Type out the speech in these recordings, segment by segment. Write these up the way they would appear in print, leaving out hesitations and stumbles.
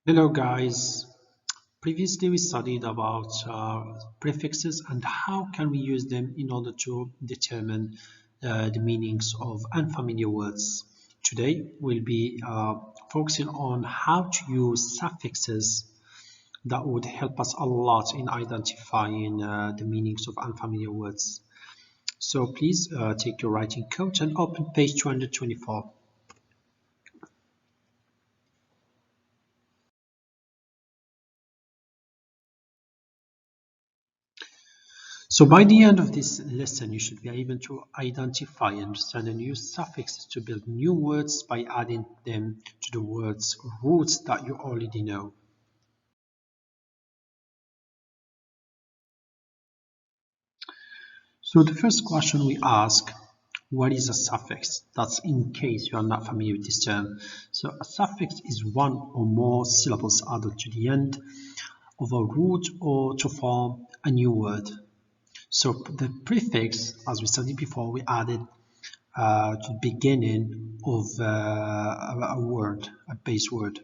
Hello guys. Previously we studied about prefixes and how can we use them in order to determine the meanings of unfamiliar words. Today we'll be focusing on how to use suffixes that would help us a lot in identifying the meanings of unfamiliar words. So please take your writing coach and open page 224. So by the end of this lesson, you should be able to identify, understand, and use suffixes to build new words by adding them to the words roots that you already know. So the first question we ask, what is a suffix? That's in case you are not familiar with this term. So a suffix is one or more syllables added to the end of a root or to form a new word. So the prefix, as we studied before, we added to the beginning of a word, a base word.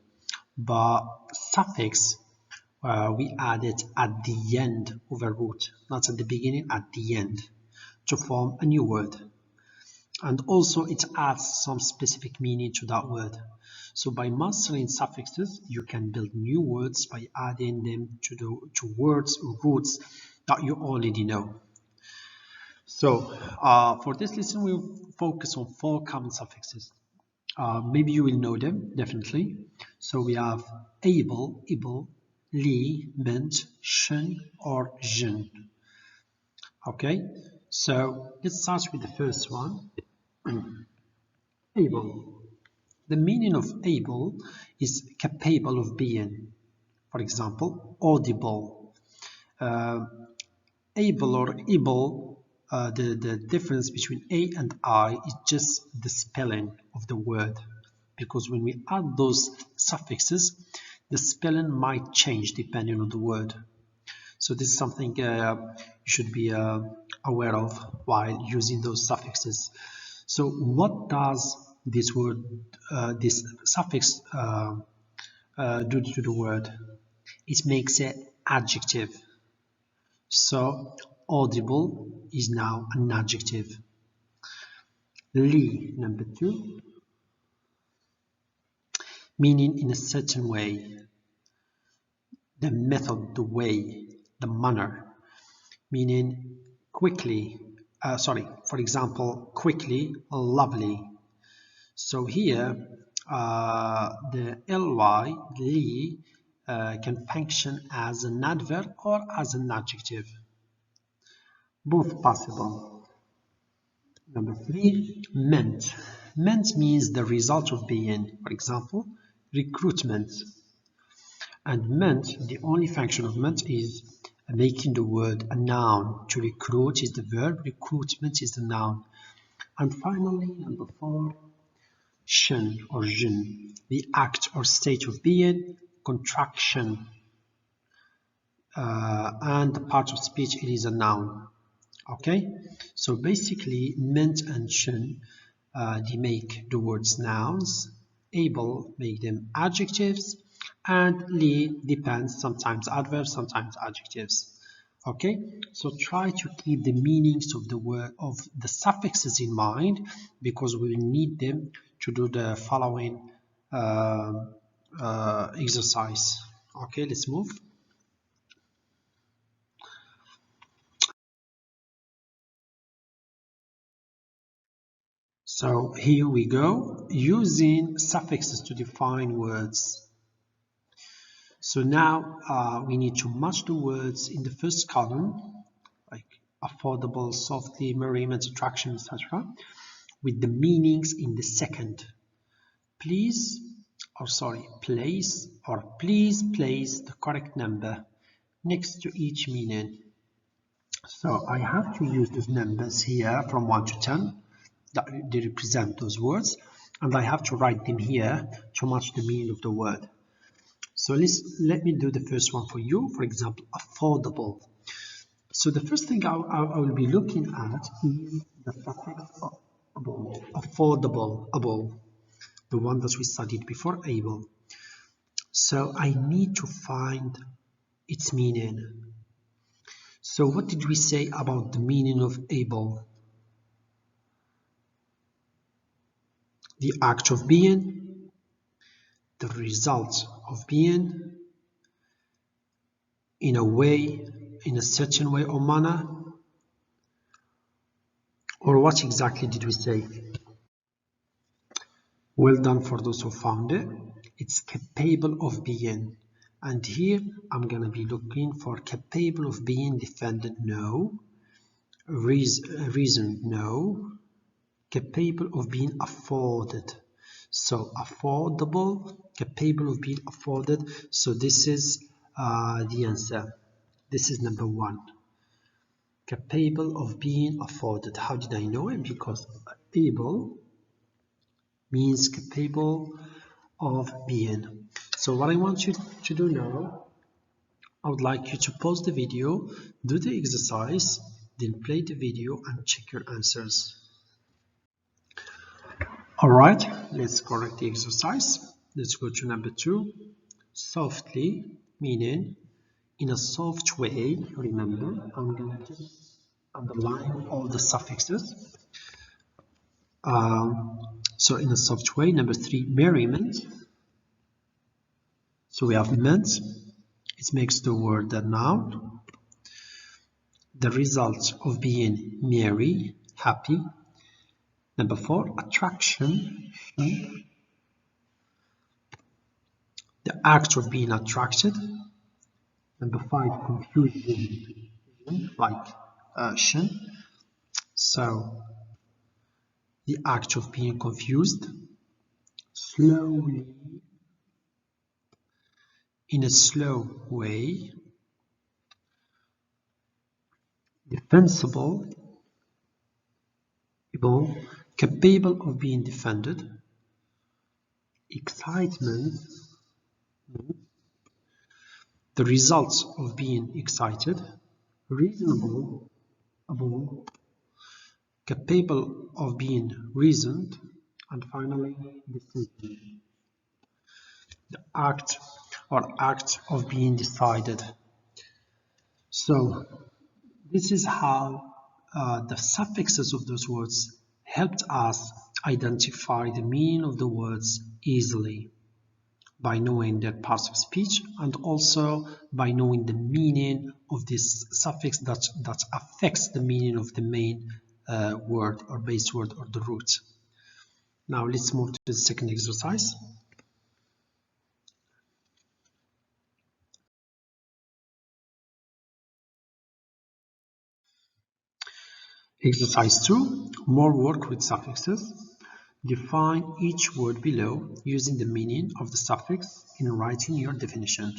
But suffix, we add it at the end of a root, not at the beginning, at the end, to form a new word. And also it adds some specific meaning to that word. So by mastering suffixes, you can build new words by adding them to words or roots that you already know. So for this lesson, we'll focus on 4 common suffixes. Maybe you will know them, definitely. So we have able, li, meant, shen, or jin. Okay, so let's start with the first one. Able. The meaning of able is capable of being. For example, audible. Able or able, the difference between A and I is just the spelling of the word. Because when we add those suffixes, the spelling might change depending on the word. So this is something you should be aware of while using those suffixes. So what does this word, this suffix do to the word? It makes it adjective. So audible is now an adjective. Li, number 2, meaning in a certain way. The method, the way, the manner, meaning quickly, for example, quickly, lovely. So here, the ly, li, can function as an adverb or as an adjective. Both possible. Number 3, meant. Meant means the result of being, for example, recruitment. And meant, the only function of meant is making the word a noun. To recruit is the verb, recruitment is the noun. And finally, number 4, shen or jin, the act or state of being, contraction. And the part of speech, it is a noun. Okay, so basically meant and shen, they make the words nouns, able make them adjectives, and li depends, sometimes adverbs, sometimes adjectives. Okay, so try to keep the meanings of the word of the suffixes in mind, because we will need them to do the following exercise. Okay, let's move. So here we go, using suffixes to define words. So now we need to match the words in the first column, like affordable, softly, merriment, attraction, etc., with the meanings in the second. Please, or sorry, place, or please place the correct number next to each meaning. So I have to use those numbers here from 1 to 10 that they represent those words, and I have to write them here to match the meaning of the word. So let me do the first one for you. For example, affordable. So the first thing I will be looking at is the suffix able, affordable, able, the one that we studied before, able. So I need to find its meaning. So what did we say about the meaning of able? The act of being, the result of being, in a way, in a certain way or manner, or what exactly did we say? Well done for those who found it. It's capable of being. And here I'm going to be looking for capable of being defended, no. Reason, no. Capable of being afforded. So affordable, capable of being afforded. So this is the answer. This is number one. Capable of being afforded. How did I know it? Because able means capable of being. So what I want you to do now, I would like you to pause the video, do the exercise, then play the video and check your answers. Alright, let's correct the exercise. Let's go to number 2. Softly, meaning in a soft way. Remember, I'm going to just underline all the suffixes. So in a soft way. Number 3, merriment. So we have meant. It makes the word a noun. The result of being merry, happy. Number 4, attraction. The act of being attracted. Number 5, confusion, like shin. So the act of being confused. Slowly, in a slow way. Defensible, capable of being defended. Excitement, the results of being excited. Reasonable, capable of being reasoned. And finally, decision, the act or act of being decided. So this is how the suffixes of those words helped us identify the meaning of the words easily by knowing their parts of speech and also by knowing the meaning of this suffix that affects the meaning of the main word or base word or the root. Now let's move to the second exercise. Exercise 2, more work with suffixes. Define each word below using the meaning of the suffix in writing your definition.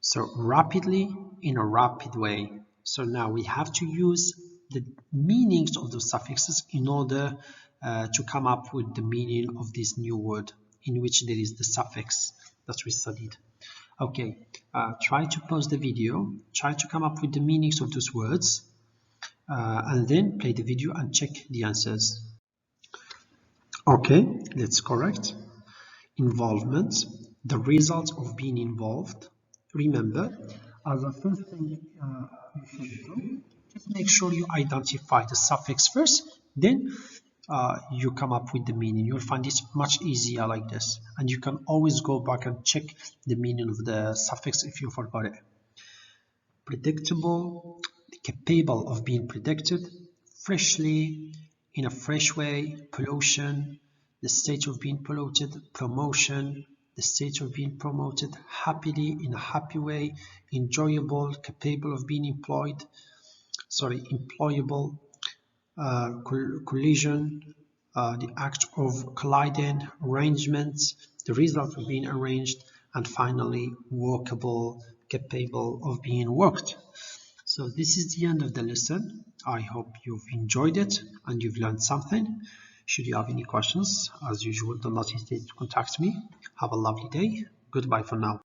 So rapidly, in a rapid way. So now we have to use the meanings of the suffixes in order to come up with the meaning of this new word in which there is the suffix that we studied. Okay, try to pause the video, try to come up with the meanings of those words, and then play the video and check the answers. Okay, let's correct. Involvement, the result of being involved. Remember, as a first thing you should do, just make sure you identify the suffix first, then you come up with the meaning. You'll find it much easier like this, and you can always go back and check the meaning of the suffix if you forgot it. Predictable, capable of being predicted. Freshly, in a fresh way. Pollution, the state of being polluted. Promotion, the state of being promoted. Happily, in a happy way. Enjoyable, capable of being employable. Collision, the act of colliding. Arrangements, the result of being arranged. And finally, workable, capable of being worked. So this is the end of the lesson. I hope you've enjoyed it and you've learned something. Should you have any questions, as usual, do not hesitate to contact me. Have a lovely day. Goodbye for now.